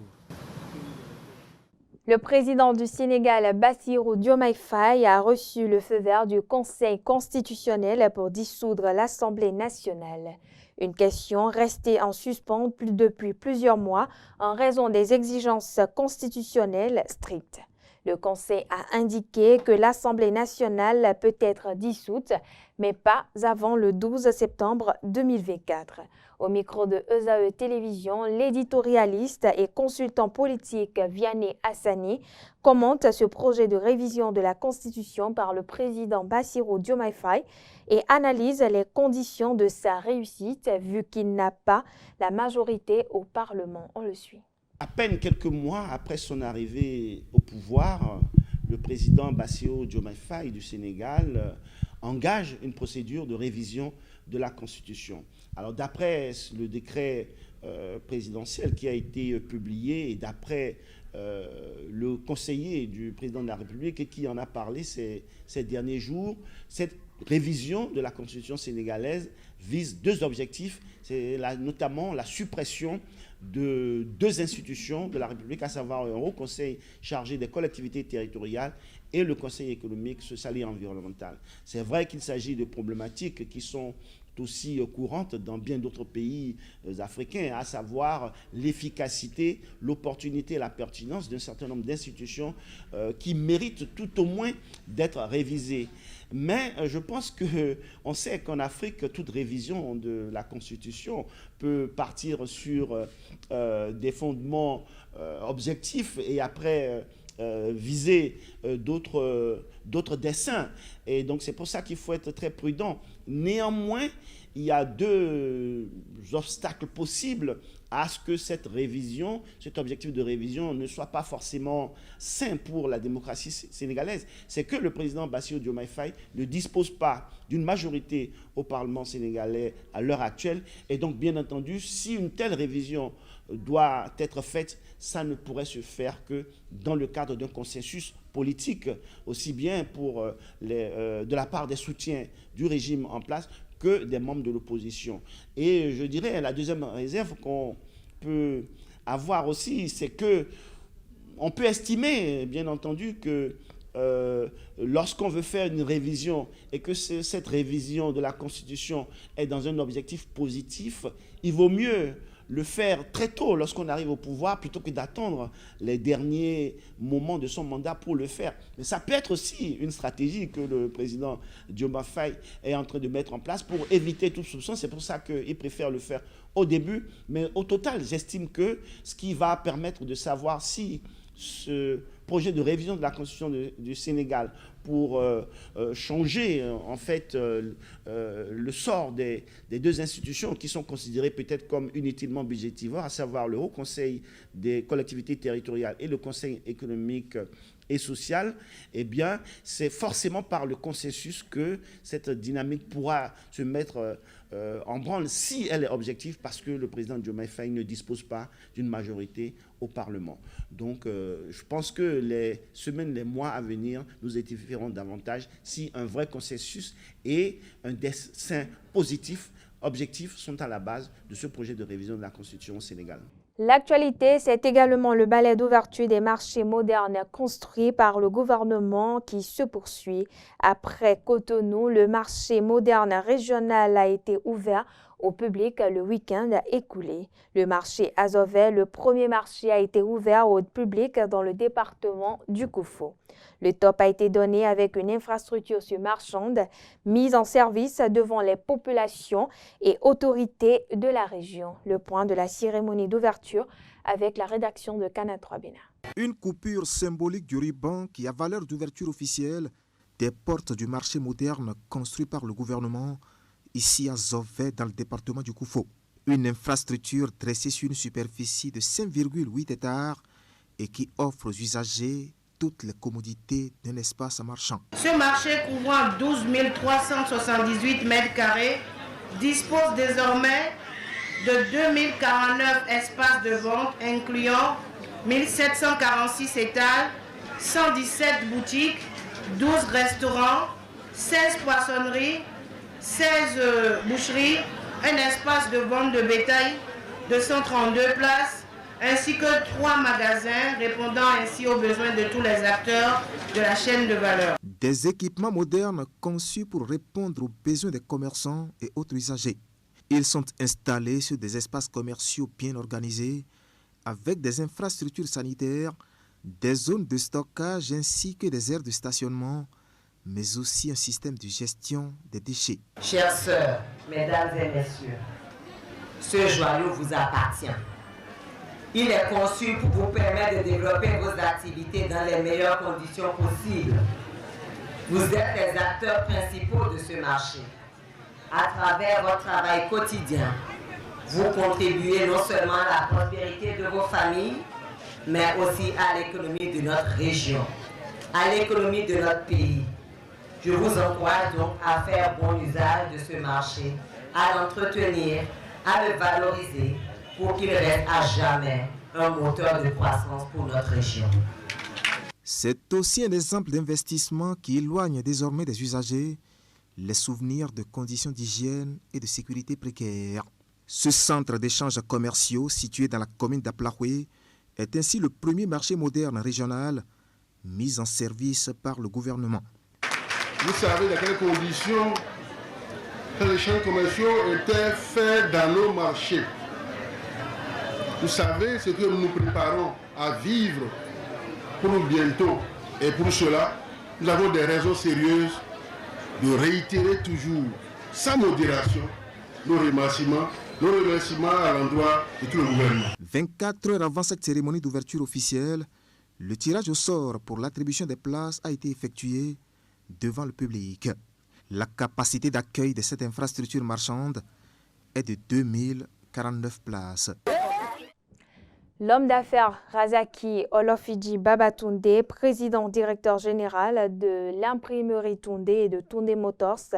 Le président du Sénégal, Bassirou Diomaye Faye, a reçu le feu vert du Conseil constitutionnel pour dissoudre l'Assemblée nationale. Une question restée en suspens depuis plusieurs mois en raison des exigences constitutionnelles strictes. Le Conseil a indiqué que l'Assemblée nationale peut être dissoute, mais pas avant le 12 septembre 2024. Au micro de ESAE Télévision, l'éditorialiste et consultant politique Vianney Hassani commente ce projet de révision de la Constitution par le président Bassirou Diomaye Faye et analyse les conditions de sa réussite vu qu'il n'a pas la majorité au Parlement. On le suit. À peine quelques mois après son arrivée au pouvoir, le président Bassirou Diomaye Faye du Sénégal engage une procédure de révision de la Constitution. Alors d'après le décret présidentiel qui a été publié et d'après le conseiller du président de la République qui en a parlé ces derniers jours, cette révision de la Constitution sénégalaise vise 2 objectifs, c'est notamment la suppression de 2 institutions de la République, à savoir un haut conseil chargé des collectivités territoriales et le Conseil économique, social et environnemental. C'est vrai qu'il s'agit de problématiques qui sont aussi courantes dans bien d'autres pays africains, à savoir l'efficacité, l'opportunité et la pertinence d'un certain nombre d'institutions qui méritent tout au moins d'être révisées. Mais je pense qu'on sait qu'en Afrique, toute révision de la Constitution peut partir sur des fondements objectifs et après viser d'autres desseins. Et donc c'est pour ça qu'il faut être très prudent. Néanmoins, il y a 2 obstacles possibles à ce que cette révision, cet objectif de révision ne soit pas forcément sain pour la démocratie sénégalaise. C'est que le président Bassirou Diomaye Faye ne dispose pas d'une majorité au Parlement sénégalais à l'heure actuelle. Et donc, bien entendu, si une telle révision doit être faite, ça ne pourrait se faire que dans le cadre d'un consensus politique, aussi bien de la part des soutiens du régime en place que des membres de l'opposition. Et je dirais, la deuxième réserve qu'on peut avoir aussi, c'est que on peut estimer, bien entendu, que lorsqu'on veut faire une révision et que cette révision de la Constitution est dans un objectif positif, il vaut mieux le faire très tôt lorsqu'on arrive au pouvoir plutôt que d'attendre les derniers moments de son mandat pour le faire. Mais ça peut être aussi une stratégie que le président Diomaye Faye est en train de mettre en place pour éviter toute soupçon. C'est pour ça qu'il préfère le faire au début. Mais au total, j'estime que ce qui va permettre de savoir si ce projet de révision de la Constitution du Sénégal pour changer en fait le sort des 2 institutions qui sont considérées peut-être comme inutilement budgétivores, à savoir le Haut Conseil des collectivités territoriales et le Conseil économique et social, eh bien, c'est forcément par le consensus que cette dynamique pourra se mettre en branle si elle est objective, parce que le président Diomaye Faye ne dispose pas d'une majorité au Parlement. Donc, je pense que les semaines, les mois à venir nous édifieront davantage si un vrai consensus et un dessein positif, objectif, sont à la base de ce projet de révision de la Constitution au Sénégal. L'actualité, c'est également le balai d'ouverture des marchés modernes construits par le gouvernement qui se poursuit. Après Cotonou, le marché moderne régional a été ouvert au public le week-end écoulé. Le marché Azové, le premier marché, a été ouvert au public dans le département du Koufo. Le top a été donné avec une infrastructure marchande mise en service devant les populations et autorités de la région. Le point de la cérémonie d'ouverture avec la rédaction de Canal 3 Bénin. Une coupure symbolique du ruban qui a valeur d'ouverture officielle des portes du marché moderne construit par le gouvernement ici à Zové dans le département du Koufo. Une infrastructure dressée sur une superficie de 5,8 hectares et qui offre aux usagers toutes les commodités d'un espace marchand. Ce marché couvrant 12 378 mètres carrés dispose désormais de 2049 espaces de vente incluant 1746 étals 117 boutiques, 12 restaurants, 16 poissonneries, 16 boucheries, un espace de vente de bétail de 132 places, ainsi que 3 magasins répondant ainsi aux besoins de tous les acteurs de la chaîne de valeur. Des équipements modernes conçus pour répondre aux besoins des commerçants et autres usagers. Ils sont installés sur des espaces commerciaux bien organisés, avec des infrastructures sanitaires, des zones de stockage ainsi que des aires de stationnement, mais aussi un système de gestion des déchets. Chères sœurs, mesdames et messieurs, ce joyau vous appartient. Il est conçu pour vous permettre de développer vos activités dans les meilleures conditions possibles. Vous êtes les acteurs principaux de ce marché. À travers votre travail quotidien, vous contribuez non seulement à la prospérité de vos familles, mais aussi à l'économie de notre région, à l'économie de notre pays. Je vous encourage donc à faire bon usage de ce marché, à l'entretenir, à le valoriser pour qu'il reste à jamais un moteur de croissance pour notre région. C'est aussi un exemple d'investissement qui éloigne désormais des usagers les souvenirs de conditions d'hygiène et de sécurité précaires. Ce centre d'échanges commerciaux situé dans la commune d'Aplaoué est ainsi le premier marché moderne régional mis en service par le gouvernement. Vous savez dans quelles conditions les échanges commerciaux étaient faits dans nos marchés. Vous savez ce que nous préparons à vivre pour nous bientôt. Et pour cela, nous avons des raisons sérieuses de réitérer toujours, sans modération, nos remerciements à l'endroit de tout le gouvernement. 24 heures avant cette cérémonie d'ouverture officielle, le tirage au sort pour l'attribution des places a été effectué devant le public. La capacité d'accueil de cette infrastructure marchande est de 2049 places. L'homme d'affaires Razaki Olofiji Babatunde, président directeur général de l'imprimerie Tunde et de Tunde Motors,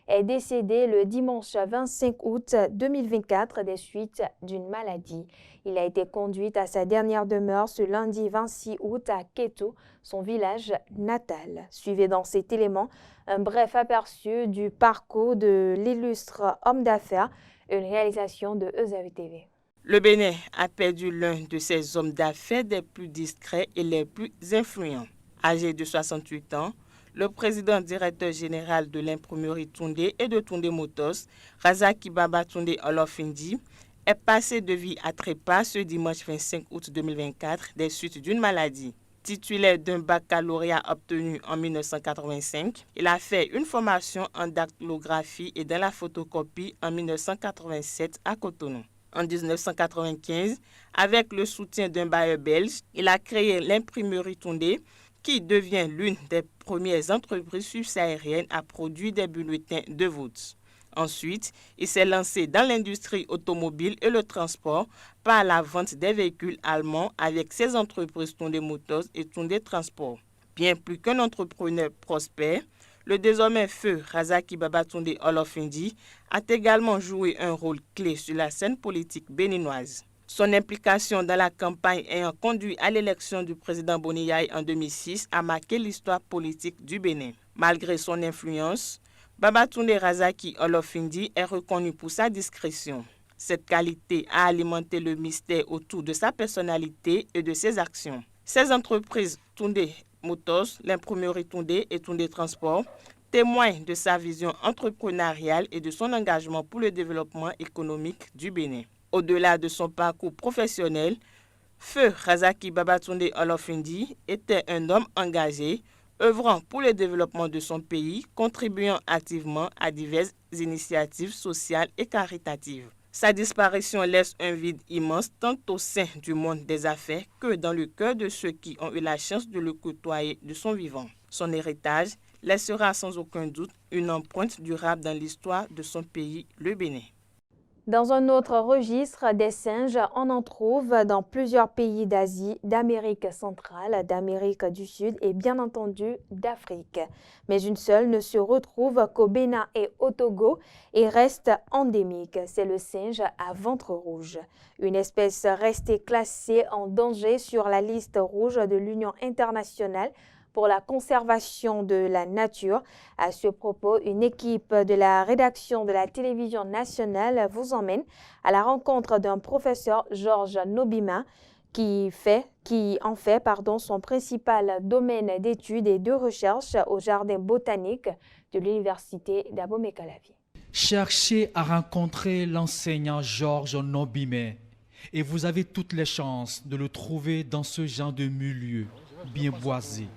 est décédé le dimanche 25 août 2024 des suites d'une maladie. Il a été conduit à sa dernière demeure ce lundi 26 août à Keto, son village natal. Suivez dans cet élément un bref aperçu du parcours de l'illustre homme d'affaires, une réalisation de Ezavi TV. Le Bénin a perdu l'un de ses hommes d'affaires des plus discrets et les plus influents. Âgé de 68 ans, le président directeur général de l'imprimerie Tunde et de Tunde Motors, Razaki Babatunde Olofindi, est passé de vie à trépas ce dimanche 25 août 2024 des suites d'une maladie. Titulaire d'un baccalauréat obtenu en 1985, il a fait une formation en dactylographie et dans la photocopie en 1987 à Cotonou. En 1995, avec le soutien d'un bailleur belge, il a créé l'imprimerie Tunde, qui devient l'une des premières entreprises subsahariennes à produire des bulletins de vote. Ensuite, il s'est lancé dans l'industrie automobile et le transport par la vente des véhicules allemands avec ses entreprises Tunde Motors et Tunde Transport. Bien plus qu'un entrepreneur prospère, le désormais feu Razaki Babatunde Olofindi a également joué un rôle clé sur la scène politique béninoise. Son implication dans la campagne ayant conduit à l'élection du président Boniaï en 2006 a marqué l'histoire politique du Bénin. Malgré son influence, Babatunde Razaki Olofindi est reconnu pour sa discrétion. Cette qualité a alimenté le mystère autour de sa personnalité et de ses actions. Ces entreprises Tunde Motors, l'imprimerie Tunde et Tunde Transport témoignent de sa vision entrepreneuriale et de son engagement pour le développement économique du Bénin. Au-delà de son parcours professionnel, Feu Razaki Babatunde Olofindi était un homme engagé, œuvrant pour le développement de son pays, contribuant activement à diverses initiatives sociales et caritatives. Sa disparition laisse un vide immense tant au sein du monde des affaires que dans le cœur de ceux qui ont eu la chance de le côtoyer de son vivant. Son héritage laissera sans aucun doute une empreinte durable dans l'histoire de son pays, le Bénin. Dans un autre registre, des singes, on en trouve dans plusieurs pays d'Asie, d'Amérique centrale, d'Amérique du Sud et bien entendu d'Afrique. Mais une seule ne se retrouve qu'au Bénin et au Togo et reste endémique. C'est le singe à ventre rouge. Une espèce restée classée en danger sur la liste rouge de l'Union internationale pour la conservation de la nature. À ce propos, une équipe de la rédaction de la télévision nationale vous emmène à la rencontre d'un professeur, Georges Nobima, qui en fait son principal domaine d'études et de recherche au jardin botanique de l'université d'Abomey-Calavi. Cherchez à rencontrer l'enseignant Georges Nobima et vous avez toutes les chances de le trouver dans ce genre de milieu bien boisé.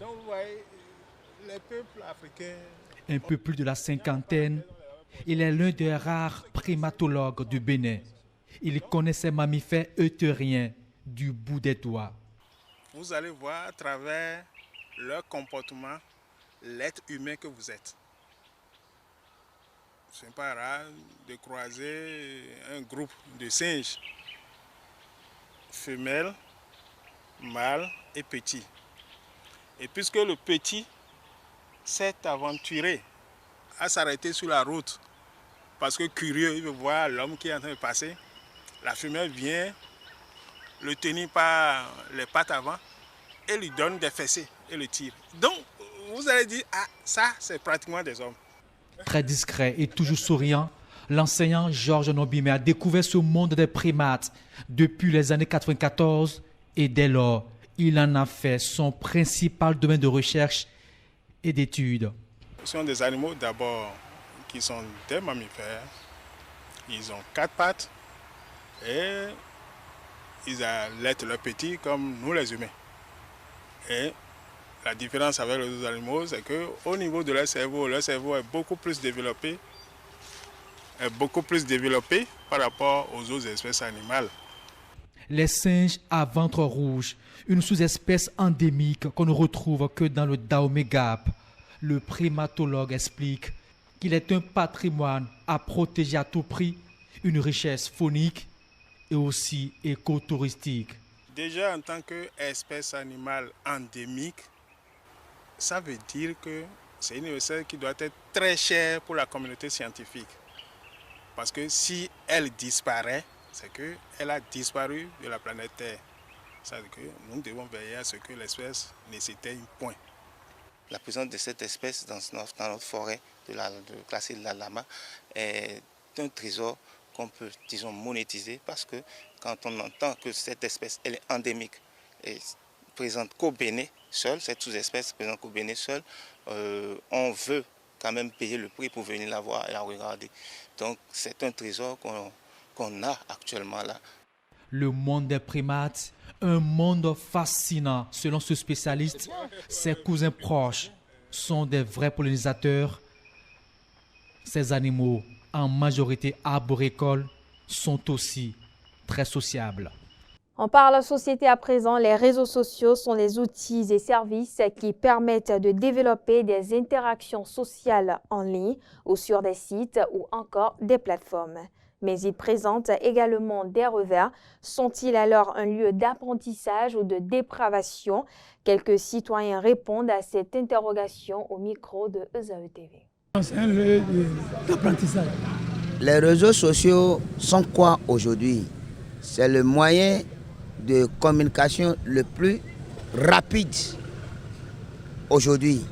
Les peuples africains. Un peu plus de la cinquantaine, il est l'un des rares primatologues du Bénin. Il connaît ces mammifères euthériens du bout des doigts. Vous allez voir à travers leur comportement l'être humain que vous êtes. Ce n'est pas rare de croiser un groupe de singes, femelles, mâles et petits. Et puisque le petit s'est aventuré à s'arrêter sur la route, parce que curieux, il veut voir l'homme qui est en train de passer, la femelle vient le tenir par les pattes avant et lui donne des fessées et le tire. Donc, vous allez dire, ah, ça, c'est pratiquement des hommes. Très discret et toujours souriant, l'enseignant Georges Nobima a découvert ce monde des primates depuis les années 94 et dès lors, il en a fait son principal domaine de recherche et d'études. Ce sont des animaux d'abord qui sont des mammifères. Ils ont 4 pattes et ils allaitent leurs petits comme nous les humains. Et la différence avec les autres animaux, c'est qu'au niveau de leur cerveau est beaucoup plus développé par rapport aux autres espèces animales. Les singes à ventre rouge, une sous-espèce endémique qu'on ne retrouve que dans le Dahomey Gap. Le primatologue explique qu'il est un patrimoine à protéger à tout prix, une richesse faunique et aussi écotouristique. Déjà en tant qu'espèce animale endémique, ça veut dire que c'est une espèce qui doit être très chère pour la communauté scientifique. Parce que si elle disparaît, c'est qu'elle a disparu de la planète Terre. C'est-à-dire que nous devons veiller à ce que l'espèce ne s'éteigne point. La présence de cette espèce dans notre forêt classée de la lama est un trésor qu'on peut, disons, monétiser parce que quand on entend que cette espèce elle est endémique et présente qu'au Bénin seul, cette sous-espèce présente qu'au Bénin seul, on veut quand même payer le prix pour venir la voir et la regarder. Donc c'est un trésor qu'on a actuellement là. Le monde des primates, un monde fascinant. Selon ce spécialiste, ses cousins proches sont des vrais pollinisateurs. Ces animaux, en majorité arboricoles, sont aussi très sociables. On parle société à présent. Les réseaux sociaux sont les outils et services qui permettent de développer des interactions sociales en ligne ou sur des sites ou encore des plateformes. Mais ils présentent également des revers. Sont-ils alors un lieu d'apprentissage ou de dépravation? Quelques citoyens répondent à cette interrogation au micro de ESAE TV. C'est un lieu d'apprentissage. Les réseaux sociaux sont quoi aujourd'hui? C'est le moyen de communication le plus rapide aujourd'hui.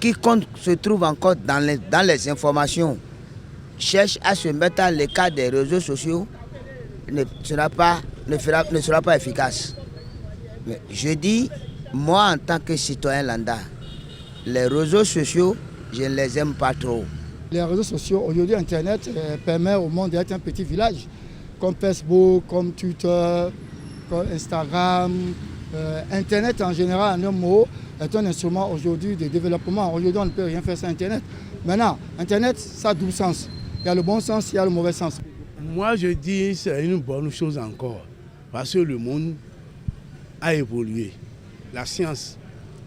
Quiconque se trouve encore dans les informations cherche à se mettre à l'écart des réseaux sociaux ne sera pas efficace. Mais je dis, moi en tant que citoyen lambda, les réseaux sociaux, je ne les aime pas trop. Les réseaux sociaux, aujourd'hui Internet permet au monde d'être un petit village, comme Facebook, comme Twitter, comme Instagram. Internet en général, en un mot, est un instrument aujourd'hui de développement. Aujourd'hui on ne peut rien faire sans Internet. Maintenant, Internet, ça a double sens. Il y a le bon sens, il y a le mauvais sens. Moi, je dis que c'est une bonne chose encore, parce que le monde a évolué. La science,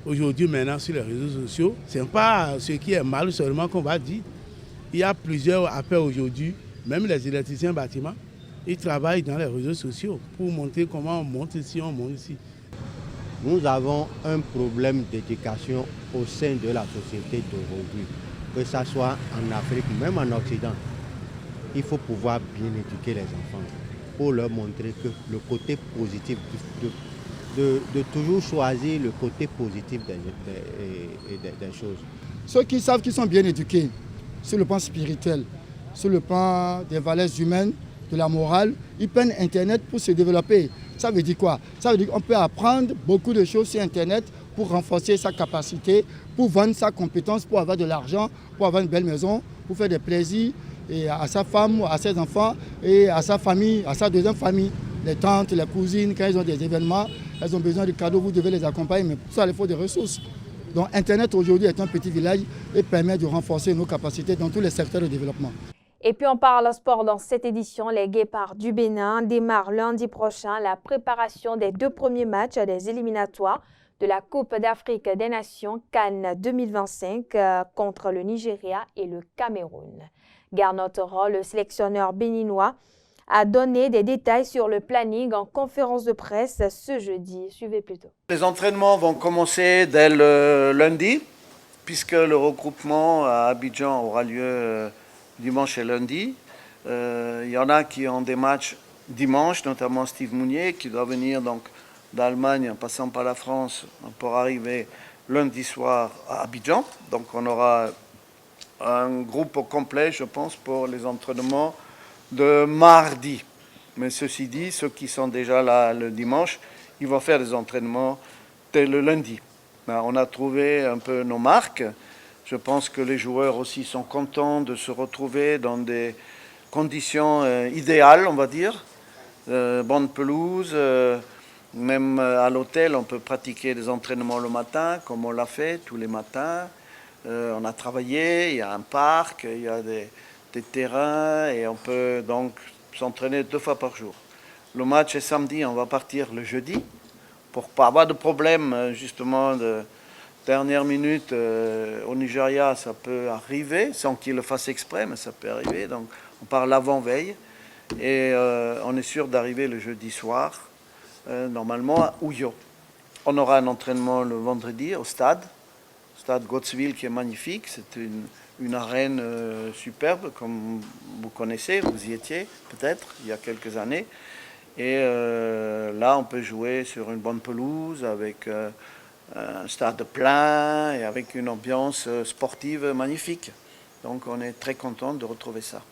aujourd'hui, maintenant, sur les réseaux sociaux, ce n'est pas ce qui est mal seulement qu'on va dire. Il y a plusieurs appels aujourd'hui Même les électriciens bâtiments, ils travaillent dans les réseaux sociaux pour montrer comment on monte ici, on monte ici. Nous avons un problème d'éducation au sein de la société d'aujourd'hui, que ce soit en Afrique, même en Occident. Il faut pouvoir bien éduquer les enfants pour leur montrer que le côté positif, de toujours choisir le côté positif des choses. Ceux qui savent qu'ils sont bien éduqués sur le plan spirituel, sur le plan des valeurs humaines, de la morale, ils prennent Internet pour se développer. Ça veut dire quoi? Ça veut dire qu'on peut apprendre beaucoup de choses sur Internet pour renforcer sa capacité, pour vendre sa compétence, pour avoir de l'argent, pour avoir une belle maison, pour faire des plaisirs et à sa femme, à ses enfants et à sa famille, à sa deuxième famille. Les tantes, les cousines, quand ils ont des événements, elles ont besoin de cadeaux, vous devez les accompagner, mais pour ça, il faut des ressources. Donc Internet aujourd'hui est un petit village et permet de renforcer nos capacités dans tous les secteurs de développement. Et puis on parle sport dans cette édition. Les Guépards du Bénin démarrent lundi prochain la préparation des 2 premiers matchs des éliminatoires de la Coupe d'Afrique des Nations CAN 2025 contre le Nigeria et le Cameroun. Gernot Rohr, le sélectionneur béninois, a donné des détails sur le planning en conférence de presse ce jeudi. Suivez plutôt. Les entraînements vont commencer dès le lundi, puisque le regroupement à Abidjan aura lieu dimanche et lundi. Il y en a qui ont des matchs dimanche, notamment Steve Mounier, qui doit venir donc d'Allemagne en passant par la France pour arriver lundi soir à Abidjan. Donc on aura un groupe au complet, je pense, pour les entraînements de mardi. Mais ceci dit, ceux qui sont déjà là le dimanche, ils vont faire des entraînements dès le lundi. On a trouvé un peu nos marques. Je pense que les joueurs aussi sont contents de se retrouver dans des conditions idéales, on va dire. Bonne pelouse, même à l'hôtel, on peut pratiquer des entraînements le matin, comme on l'a fait tous les matins. On a travaillé, il y a un parc, il y a des terrains et on peut donc s'entraîner 2 fois par jour. Le match est samedi, on va partir le jeudi pour pas avoir de problème justement de dernière minute au Nigeria. Ça peut arriver sans qu'il le fasse exprès, mais ça peut arriver. Donc on part l'avant-veille et on est sûr d'arriver le jeudi soir, normalement à Ouyo. On aura un entraînement le vendredi au stade Godswill qui est magnifique. C'est une arène superbe, comme vous connaissez, vous y étiez peut-être il y a quelques années. Et là, on peut jouer sur une bonne pelouse avec un stade plein et avec une ambiance sportive magnifique. Donc on est très content de retrouver ça.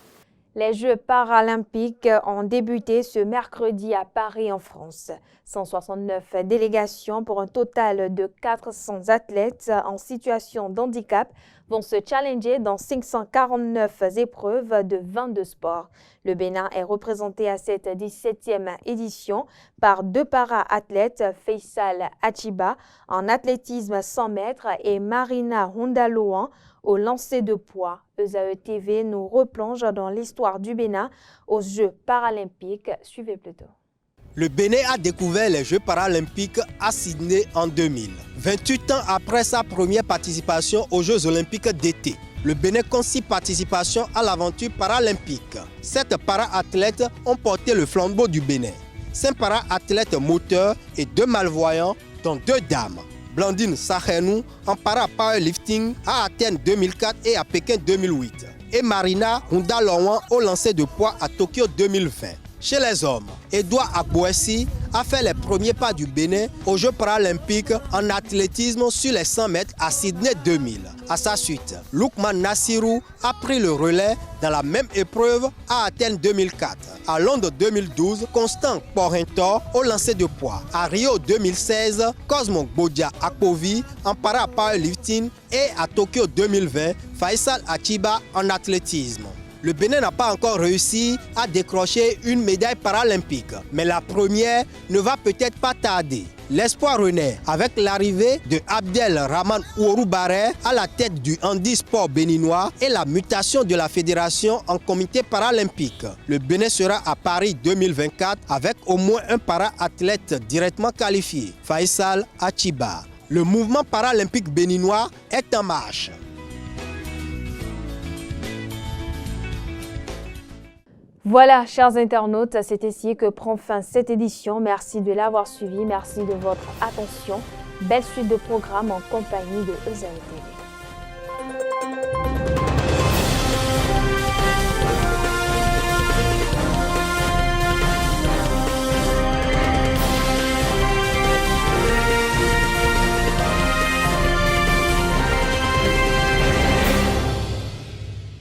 Les Jeux paralympiques ont débuté ce mercredi à Paris en France. 169 délégations pour un total de 400 athlètes en situation de handicap vont se challenger dans 549 épreuves de 22 sports. Le Bénin est représenté à cette 17e édition par 2 para-athlètes, Faisal Achiba en athlétisme 100 mètres et Marina Hondaloan au lancer de poids. ESAE TV nous replonge dans l'histoire du Bénin aux Jeux paralympiques. Suivez plutôt. Le Bénin a découvert les Jeux paralympiques à Sydney en 2000. 28 ans après sa première participation aux Jeux olympiques d'été, le Bénin compte 6 participations à l'aventure paralympique. 7 para-athlètes ont porté le flambeau du Bénin. 5 para-athlètes moteurs et 2 malvoyants, dont 2 dames. Blandine Sachenou en para-powerlifting à Athènes 2004 et à Pékin 2008. Et Marina Hondaloan au lancer de poids à Tokyo 2020. Chez les hommes, Edouard Agbouessi a fait les premiers pas du Bénin aux Jeux paralympiques en athlétisme sur les 100 mètres à Sydney 2000. À sa suite, Lukman Nassirou a pris le relais dans la même épreuve à Athènes 2004. À Londres 2012, Constant Porintor au lancer de poids. À Rio 2016, Cosmo Bodia Akpovi en para-powerlifting et à Tokyo 2020, Faisal Achiba en athlétisme. Le Bénin n'a pas encore réussi à décrocher une médaille paralympique, mais la première ne va peut-être pas tarder. L'espoir renaît avec l'arrivée de Abdel Rahman Ouorou Barre à la tête du handisport béninois et la mutation de la fédération en comité paralympique. Le Bénin sera à Paris 2024 avec au moins un para-athlète directement qualifié, Faisal Achiba. Le mouvement paralympique béninois est en marche. Voilà, chers internautes, c'est ici que prend fin cette édition. Merci de l'avoir suivi, merci de votre attention. Belle suite de programmes en compagnie de EZN TV.